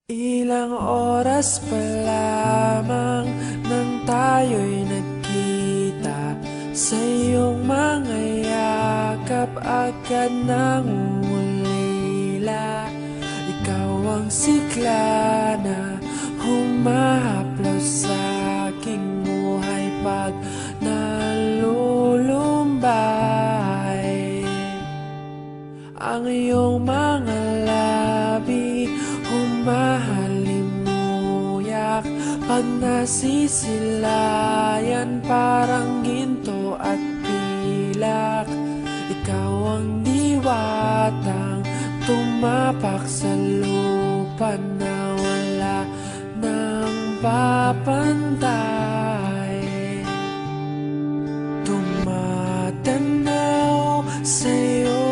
Ilang oras pa lamang nang tayo'y nagkita, sa iyong mga yakap agad nangungulila. Ikaw ang sigla na humahaplos sa aking buhay pag nalulumbay. Ang iyong mga labi humahalimuyak pag nasisilayan, parang ginto at pilak. Ikaw ang diwatang tumapak sa lupa na wala nang papantay. Tumatanaw sa'yo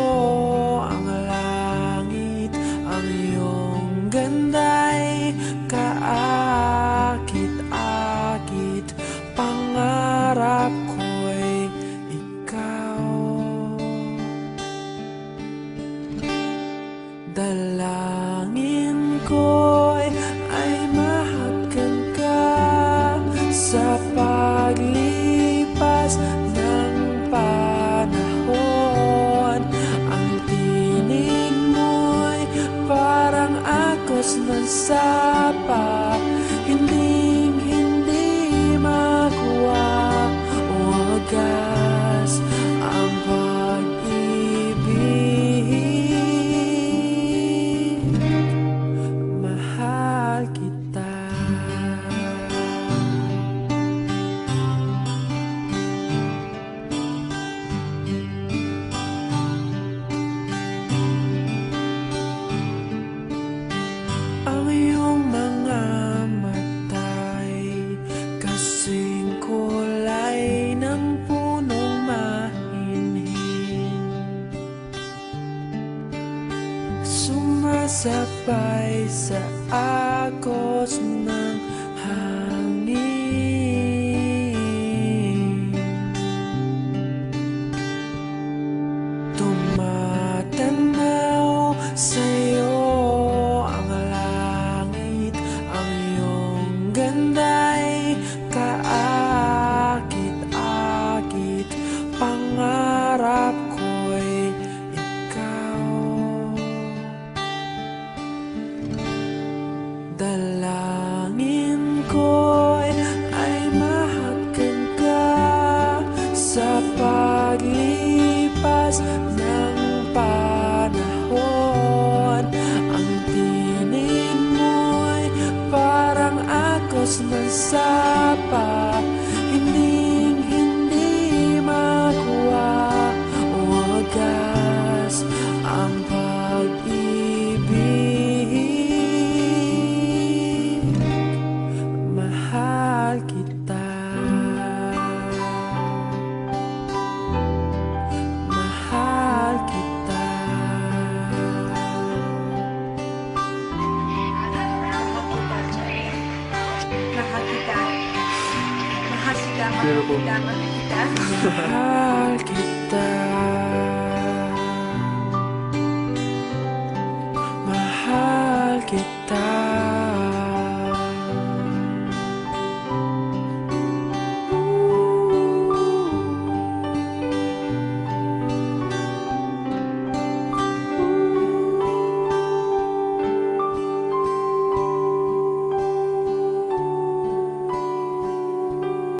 ang langit, ang iyong ganda'y kaakit-akit. Pangarap ko'y ikaw, dalangin ko'y ay mahagkan ka sa paglipas ng panahon. Ang tinig mo'y parang agos ng sapa, hinding-hindi makuha o wagas ang pag-ibig. Mahal kita. Ang iyong mga mata'y kasing kulay ng punong mahinhin, sumasabay sa agos ng hangin. Tumatanaw sa'yo ang langit, ang iyong ganda'y kaakit-akit. Pangarap ko'y ikaw, dalangin ko'y ay mahagkan ka sa paglipas ng panahon. Ang tinig mo'y parang agos ng sapa, hinding-hindi makuha o wagas ang pag-ibig. Mahal kita. Mahal kita. Mahal kita. Mahal kita. Mahal kita.